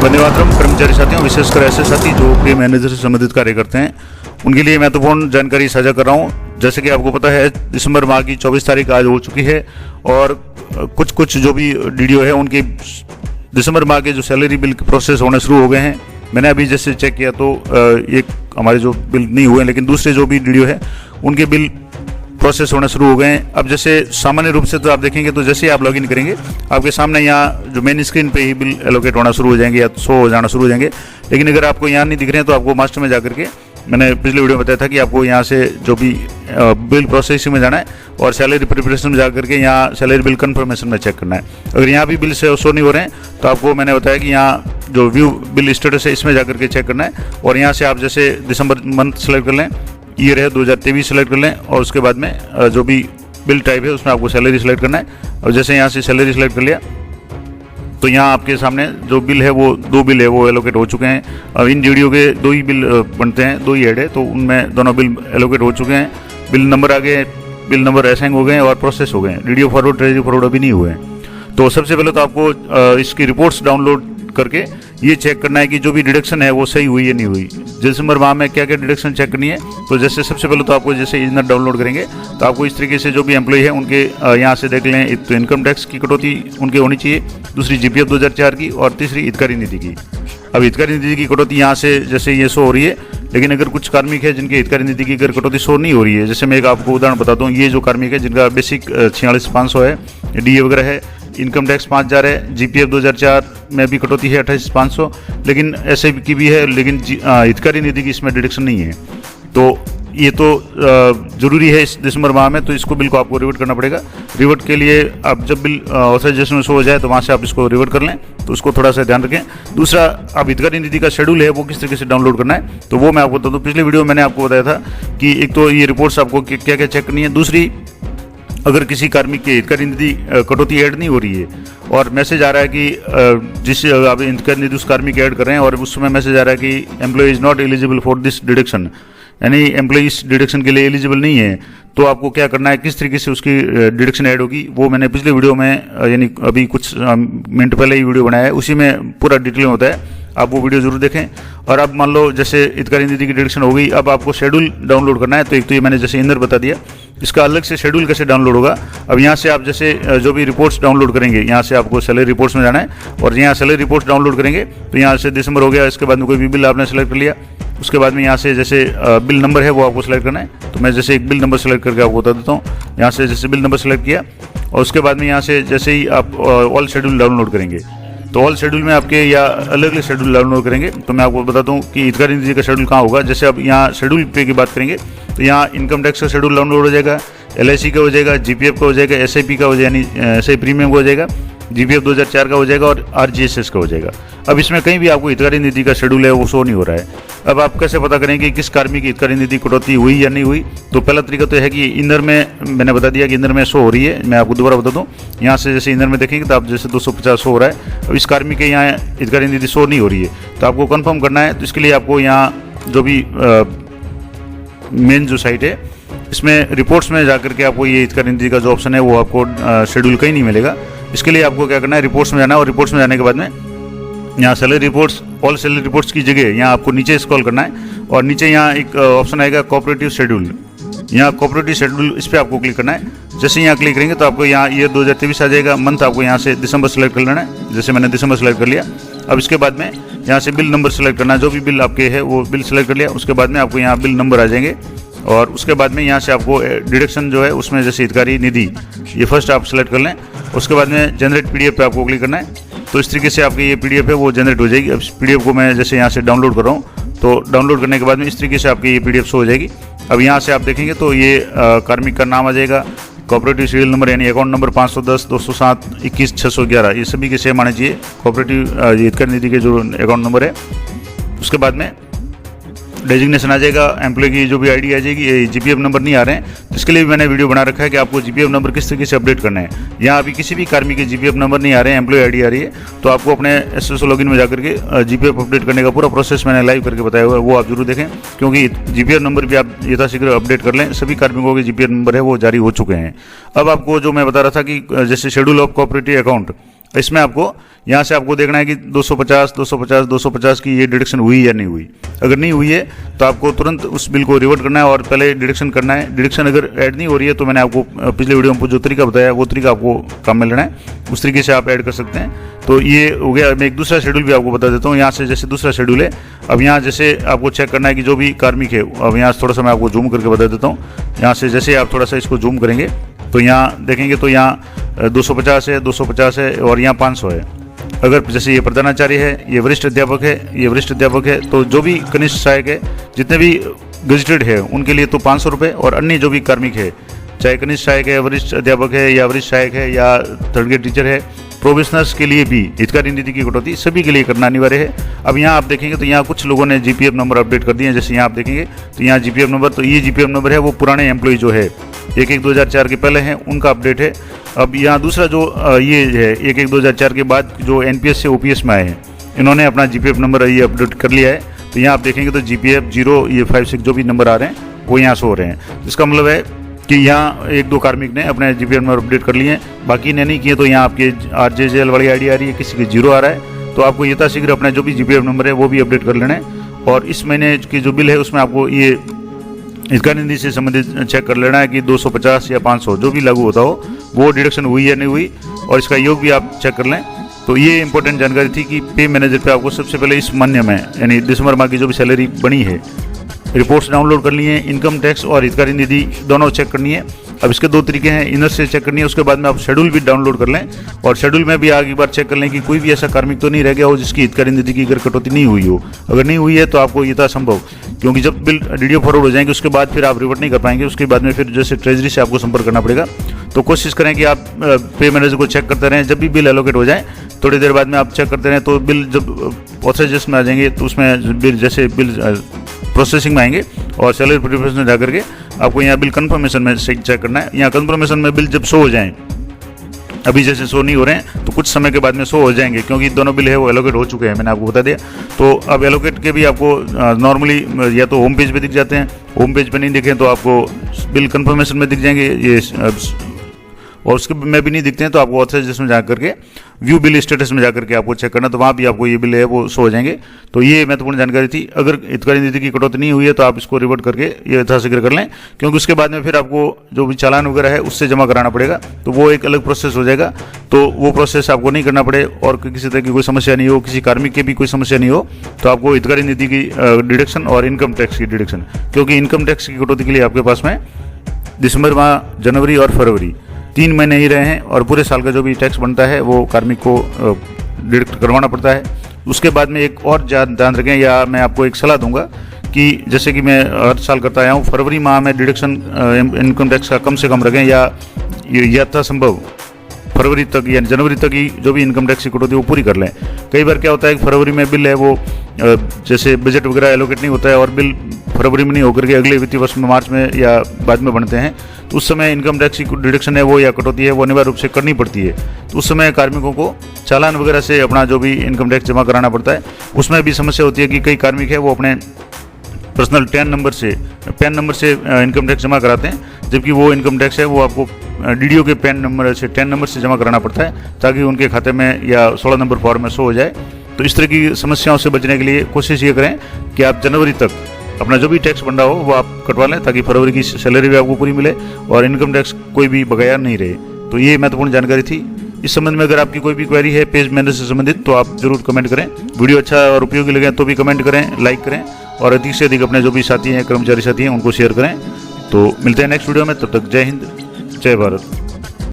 वंदे मातरम। कर्मचारी साथियों, विशेषकर ऐसे साथी जो प्री मैनेजर से संबंधित कार्य करते हैं, उनके लिए महत्वपूर्ण जानकारी साझा कर रहा हूं। जैसे कि आपको पता है, दिसंबर माह की 24 तारीख आज हो चुकी है और कुछ जो भी डीडीओ है उनके दिसंबर माह के जो सैलरी बिल प्रोसेस होने शुरू हो गए हैं। मैंने अभी जैसे चेक किया तो एक हमारे जो बिल नहीं हुए, लेकिन दूसरे जो भी डीडीओ है उनके बिल प्रोसेस होना शुरू हो गए हैं। अब जैसे सामान्य रूप से तो आप देखेंगे तो जैसे ही आप लॉगिन करेंगे आपके सामने यहाँ जो मेन स्क्रीन पे ही बिल एलोकेट होना शुरू हो जाएंगे या शो हो जाना शुरू हो जाएंगे। लेकिन अगर आपको यहाँ नहीं दिख रहे हैं तो आपको मास्टर में जाकर के, मैंने पिछले वीडियो में बताया था कि आपको यहाँ से जो भी बिल प्रोसेसिंग में जाना है और सैलरी प्रिपरेशन में जाकर के यहाँ सैलरी बिल कन्फर्मेशन में चेक करना है। अगर यहाँ भी बिल से शो नहीं हो रहे हैं तो आपको मैंने बताया कि यहाँ जो व्यू बिल स्टेटस है इसमें जाकर के चेक करना है। और यहाँ से आप जैसे दिसंबर मंथ सेलेक्ट कर लें, ईयर है 2023 सेलेक्ट कर लें और उसके बाद में जो भी बिल टाइप है उसमें आपको सैलरी सेलेक्ट करना है। और जैसे यहाँ से सैलरी सेलेक्ट कर लिया तो यहाँ आपके सामने जो बिल है वो 2 बिल है वो एलोकेट हो चुके हैं। अब इन डीडीओ के 2 ही बिल बनते हैं, 2 ही ऐड है, तो उनमें दोनों बिल एलोकेट हो चुके हैं। बिल नंबर आ गए, बिल नंबर असाइन हो गए और प्रोसेस हो गए। डीडीओ फॉरवर्ड, ट्रेजरी फॉरवर्ड अभी नहीं हुए हैं। तो सबसे पहले तो आपको इसकी रिपोर्ट्स डाउनलोड करके ये चेक करना है कि जो भी डिडक्शन है वो सही हुई या नहीं हुई। दिसंबर माह में क्या क्या डिडक्शन चेक करनी है, तो जैसे सबसे पहले तो आपको जैसे इनर डाउनलोड करेंगे तो आपको इस तरीके से जो भी एम्प्लॉय है उनके यहाँ से देख लें। एक तो इनकम टैक्स की कटौती उनके होनी चाहिए, दूसरी जीपीएफ 2004 की और तीसरी हितकारी नीति की। अब हितकारी नीति की कटौती यहाँ से जैसे ये शो हो रही है, लेकिन अगर कुछ कार्मिक है जिनके हितकारी नीति की अगर कटौती शो नहीं हो रही है, जैसे मैं एक आपको उदाहरण बताता हूँ। ये जो कार्मिक है जिनका बेसिक 46,500 है, डीए वगैरह है, इनकम टैक्स 5,000 है, जीपीएफ 2004 में भी कटौती है 28,500, लेकिन ऐसे की भी है, लेकिन हितकारी नीति की इसमें डिडक्शन नहीं है। तो ये तो जरूरी है इस दिसंबर माह में, तो इसको बिल को आपको रिवर्ट करना पड़ेगा। रिवर्ट के लिए आप जब बिल ऑथराइजेशन में शो हो जाए तो वहाँ से आप इसको रिवर्ट कर लें, तो उसको थोड़ा सा ध्यान रखें। दूसरा, अब हितकारी नीति का शेड्यूल है वो किस तरीके से डाउनलोड करना है, तो वो मैं आपको बता दूँ। पिछले वीडियो में मैंने आपको बताया था कि एक तो ये रिपोर्ट्स आपको क्या क्या चेक करनी है। दूसरी, अगर किसी कार्मिक की हितकारी नीति कटौती ऐड नहीं हो रही है और मैसेज आ रहा है कि जिस आप हितकारी नीति उस कार्मिक ऐड कर रहे हैं और उस समय मैसेज आ रहा है कि employee is not eligible for this deduction, यानी एम्प्लॉय इस डिडक्शन के लिए एलिजिबल नहीं है, तो आपको क्या करना है, किस तरीके से उसकी डिडक्शन ऐड होगी, वो मैंने पिछले वीडियो में यानी अभी कुछ मिनट पहले ही वीडियो बनाया है, उसी में पूरा डिटेल में होता है। आप वो वीडियो जरूर देखें। और अब मान लो जैसे हितकारी नीति की डिडक्शन हो गई, अब आपको शेड्यूल डाउनलोड करना है। तो एक तो ये मैंने जैसे इनर बता दिया, इसका अलग से शेड्यूल कैसे डाउनलोड होगा। अब यहाँ से आप जैसे जो भी रिपोर्ट्स डाउनलोड करेंगे, यहाँ से आपको सैलरी रिपोर्ट्स में जाना है और यहाँ सैलरी रिपोर्ट्स डाउनलोड करेंगे तो यहाँ से दिसंबर हो गया। इसके बाद में कोई भी बिल आपने सेलेक्ट कर लिया, उसके बाद में यहाँ से जैसे बिल नंबर है वो आपको सेलेक्ट करना है। तो मैं जैसे एक बिल नंबर सेलेक्ट करके आपको बता देता हूँ। यहाँ से जैसे बिल नंबर सेलेक्ट किया और उसके बाद में यहाँ से जैसे ही आप ऑल शेड्यूल डाउनलोड करेंगे तो ऑल शेड्यूल में आपके या अलग अलग शेड्यूल डाउनलोड करेंगे। तो मैं आपको बताता हूँ कि हितकारी नीति का शेड्यूल कहाँ होगा। जैसे अब यहाँ शेड्यूल पे की बात करेंगे तो यहाँ इनकम टैक्स का शेड्यूल डाउनलोड हो जाएगा, एलआईसी का हो जाएगा, जीपीएफ का हो जाएगा, एसआईपी का हो जाएगा, यानी एसआई प्रीमियम का हो जाएगा, जीपीएफ 2004 का हो जाएगा और आरजीएसएस का हो जाएगा। अब इसमें कहीं भी आपको हितकारी नीति का शेड्यूल है वो शो नहीं हो रहा है। अब आप कैसे पता करें कि किस कार्मिक की हितकारी नीति कटौती हुई या नहीं हुई। तो पहला तरीका तो है कि इनर में, मैंने बता दिया कि इनर में शो हो रही है। मैं आपको दोबारा बता दूं, यहाँ से जैसे इनर में देखेंगे तो आप जैसे 250 शो हो रहा है। अब इस कार्मिक के यहाँ हितकारी नीति शो नहीं हो रही है, तो आपको कन्फर्म करना है। तो इसके लिए आपको यहाँ जो भी मेन जो साइट है इसमें रिपोर्ट्स में जाकर के आपको ये हितकारी नीति का जो ऑप्शन है वो आपको शेड्यूल कहीं नहीं मिलेगा। इसके लिए आपको क्या करना है, रिपोर्ट्स में जाना है और रिपोर्ट्स में जाने के बाद में यहाँ salary reports, all salary reports की जगह यहाँ आपको नीचे स्क्रॉल करना है और नीचे यहाँ एक ऑप्शन आएगा कोऑपरेटिव शेड्यूल। यहाँ कोऑपरेटिव शेड्यूल, इस पर आपको क्लिक करना है। जैसे यहाँ क्लिक करेंगे तो आपको यहाँ ईयर 2023 आ जाएगा। मंथ आपको यहाँ से दिसंबर सेलेक्ट कर लेना है, जैसे मैंने दिसंबर सेलेक्ट कर लिया। अब इसके बाद में यहाँ से बिल नंबर सेलेक्ट करना है, जो भी बिल आपके है वो बिल सेलेक्ट कर लिया। उसके बाद में आपको यहाँ बिल नंबर आ जाएंगे और उसके बाद में यहाँ से आपको डिडक्शन जो है उसमें जैसे हितकारी निधि ये फर्स्ट आप सेलेक्ट कर लें। उसके बाद में जनरेट पीडीएफ पे आपको क्लिक करना है। तो इस तरीके से आपकी ये पीडीएफ है वो जनरेट हो जाएगी। अब इस पीडीएफ को मैं जैसे यहाँ से डाउनलोड कर रहा हूँ, तो डाउनलोड करने के बाद में इस तरीके से आपकी ये पीडीएफ शो हो जाएगी। अब यहाँ से आप देखेंगे तो ये कार्मिक का नाम आ जाएगा, कोऑपरेटिव सीरियल नंबर यानी अकाउंट नंबर 510 207 21 611, ये सभी के सेम आने चाहिए। कोऑपरेटिव हितकारी निधि के जो अकाउंट नंबर है, उसके बाद में डेजिग्नेशन आ जाएगा, एम्प्लॉय की जो भी आईडी आ जाएगी। ये जीपीएफ नंबर नहीं आ रहे हैं, तो इसके लिए भी मैंने वीडियो बना रखा है कि आपको जीपीएफ नंबर किस तरीके से अपडेट करना है। यहाँ अभी किसी भी कार्मिक के जीपीएफ नंबर नहीं आ रहे हैं, एम्प्लॉय आईडी आ रही है, तो आपको अपने एसएसओ लॉगिन में जाकर के जीपीएफ अपडेट करने का पूरा प्रोसेस मैंने लाइव करके बताया हुआ है, वो आप जरूर देखें, क्योंकि जीपीएफ नंबर भी आप यथाशीघ्र अपडेट कर लें। सभी कार्मिकों के जीपीएफ नंबर है वो जारी हो चुके हैं। अब आपको जो मैं बता रहा था कि जैसे शेड्यूल ऑफ कोऑपरेटिव अकाउंट, इसमें आपको यहाँ से आपको देखना है कि 250 की ये डिडक्शन हुई या नहीं हुई। अगर नहीं हुई है तो आपको तुरंत उस बिल को रिवर्ट करना है और पहले डिडक्शन करना है। डिडक्शन अगर ऐड नहीं हो रही है तो मैंने आपको पिछले वीडियो में जो तरीका बताया वो तरीका आपको काम में लेना है, उस तरीके से आप ऐड कर सकते हैं। तो ये हो गया। मैं एक दूसरा शेड्यूल भी आपको बता देता हूँ। यहाँ से जैसे दूसरा शेड्यूल है, अब यहाँ जैसे आपको चेक करना है कि जो भी कार्मिक है, अब यहाँ थोड़ा सा मैं आपको जूम करके बता देता हूँ। यहाँ से जैसे आप थोड़ा सा इसको जूम करेंगे तो यहाँ देखेंगे तो यहाँ 250 है और यहाँ 500 है। अगर जैसे ये प्रधानाचार्य है, ये वरिष्ठ अध्यापक है, तो जो भी कनिष्ठ सहायक है, जितने भी गजेटेड है उनके लिए तो 500 रुपये, और अन्य जो भी कार्मिक है, चाहे कनिष्ठ सहायक है, वरिष्ठ अध्यापक है या वरिष्ठ सहायक है या थर्ड ग्रेड टीचर है, प्रोबेशनर्स के लिए भी हितकारी निधि की कटौती सभी के लिए करना अनिवार्य है। अब यहाँ आप देखेंगे तो यहाँ कुछ लोगों ने जीपीएफ नंबर अपडेट कर दिए हैं। जैसे यहाँ आप देखेंगे तो यहाँ जीपीएफ नंबर, तो ये जीपीएफ नंबर है वो पुराने एम्प्लॉय जो है 1/1/2004 के पहले हैं उनका अपडेट है। अब यहाँ दूसरा जो ये है 1/1/2004 के बाद जो एनपीएस से ओपीएस में आए हैं, इन्होंने अपना जीपीएफ नंबर ये अपडेट कर लिया है। तो यहाँ आप देखेंगे तो जीपीएफ 0 ये 5 6 जो भी नंबर आ रहे हैं वो यहाँ से हो रहे हैं। इसका मतलब है कि यहाँ 1-2 कार्मिक ने अपने जीपीएफ नंबर अपडेट कर लिए हैं, बाकी ने नहीं किए। तो यहाँ आपके आरजेजेएल वाली आईडी आ रही है, किसी की 0 आ रहा है, तो आपको यथाशीघ्र अपना जो भी जीपीएफ नंबर है वो भी अपडेट कर लेना है। और इस महीने की जो बिल है उसमें आपको ये हितकारी निधि से संबंधित चेक कर लेना है कि 250 या 500 जो भी लागू होता हो वो डिडक्शन हुई या नहीं हुई, और इसका योग भी आप चेक कर लें। तो ये इंपॉर्टेंट जानकारी थी कि पे मैनेजर पे आपको सबसे पहले इस महीने में यानी दिसंबर माह की जो भी सैलरी बनी है, रिपोर्ट्स डाउनलोड करनी है, इनकम टैक्स और हितकारी निधि दोनों चेक करनी है। अब इसके 2 तरीके हैं, इनर से चेक करनी है, उसके बाद में आप शेड्यूल भी डाउनलोड कर लें, और शेड्यूल में भी आगे एक बार चेक कर लें कि कोई भी ऐसा कार्मिक तो नहीं रह गया हो जिसकी हितकारी निधि की अगर कटौती नहीं हुई हो। अगर नहीं हुई है तो आपको यथासंभव, क्योंकि जब बिल डीडीओ फॉरवर्ड हो जाएंगे उसके बाद फिर आप रिवर्ट नहीं कर पाएंगे, उसके बाद में फिर जैसे ट्रेजरी से आपको संपर्क करना पड़ेगा। तो कोशिश करें कि आप पे मैनेजर को चेक करते रहें, जब भी बिल एलोकेट हो जाए थोड़ी देर बाद में आप चेक करते रहें। तो बिल जब ऑथराइजेशन में आ जाएंगे तो उसमें बिल जैसे बिल प्रोसेसिंग में आएंगे और सैलरी प्रिपरेशन में जाकर के आपको यहाँ बिल कंफर्मेशन में चेक करना है। यहाँ कंफर्मेशन में बिल जब शो हो जाएं, अभी जैसे शो नहीं हो रहे हैं तो कुछ समय के बाद में शो हो जाएंगे, क्योंकि दोनों बिल है वो एलोकेट हो चुके हैं, मैंने आपको बता दिया। तो अब एलोकेट के भी आपको नॉर्मली या तो होम पेज पे दिख जाते हैं, होम पेज पे नहीं दिखें तो आपको बिल कंफर्मेशन में दिख जाएंगे ये, और उसके में भी नहीं दिखते हैं तो आपको ऑथराइजेशन में जाकर के व्यू बिल स्टेटस में जाकर के आपको चेक करना, तो वहाँ भी आपको ये बिल है वो शो हो जाएंगे। तो ये महत्वपूर्ण जानकारी थी। अगर हितकारी निधि की कटौती नहीं हुई है तो आप इसको रिवर्ट करके ये यथाशीघ्र कर लें, क्योंकि उसके बाद में फिर आपको जो भी चालान वगैरह है उससे जमा कराना पड़ेगा, तो वो एक अलग प्रोसेस हो जाएगा। तो वो प्रोसेस आपको नहीं करना पड़े और किसी तरह की कोई समस्या नहीं हो, किसी कार्मिक की भी कोई समस्या नहीं हो, तो आपको हितकारी निधि की डिडक्शन और इनकम टैक्स की डिडक्शन, क्योंकि इनकम टैक्स की कटौती के लिए आपके पास में दिसंबर माह, जनवरी और फरवरी 3 महीने ही रहे हैं, और पूरे साल का जो भी टैक्स बनता है वो कार्मिक को डिडक्ट करवाना पड़ता है। उसके बाद में एक और ध्यान रखें, या मैं आपको एक सलाह दूंगा कि जैसे कि मैं हर साल करता आया हूँ, फरवरी माह में डिडक्शन इनकम टैक्स का कम से कम रखें, या यथासंभव फरवरी तक या जनवरी तक ही जो भी इनकम टैक्स की कटौती वो पूरी कर लें। कई बार क्या होता है कि फरवरी में बिल है वो जैसे बजट वगैरह एलोकेट नहीं होता है और बिल फरवरी में नहीं होकर के अगले वित्तीय वर्ष में मार्च में या बाद में बनते हैं, तो उस समय इनकम टैक्स की डिडक्शन है वो या कटौती है वो अनिवार्य रूप से करनी पड़ती है। तो उस समय कार्मिकों को चालान वगैरह से अपना जो भी इनकम टैक्स जमा कराना पड़ता है। उसमें भी समस्या होती है कि कई कार्मिक है वो अपने पर्सनल पैन नंबर से इनकम टैक्स जमा कराते हैं, जबकि वो इनकम टैक्स है वो आपको डीडीओ के पैन नंबर से जमा कराना पड़ता है, ताकि उनके खाते में या 16 नंबर फॉर्म में शो हो जाए। तो इस तरह की समस्याओं से बचने के लिए कोशिश ये करें कि आप जनवरी तक अपना जो भी टैक्स बन रहा हो वो आप कटवा लें, ताकि फरवरी की सैलरी भी आपको पूरी मिले और इनकम टैक्स कोई भी बकाया नहीं रहे। तो ये महत्वपूर्ण जानकारी थी। इस संबंध में अगर आपकी कोई भी क्वेरी है पेज मैनेजर से संबंधित तो आप जरूर कमेंट करें। वीडियो अच्छा और उपयोगी लगे तो भी कमेंट करें, लाइक करें, और अधिक से अधिक अपने जो भी साथी हैं, कर्मचारी साथी हैं, उनको शेयर करें। तो मिलते हैं नेक्स्ट वीडियो में, तब तक जय हिंद, जय भारत।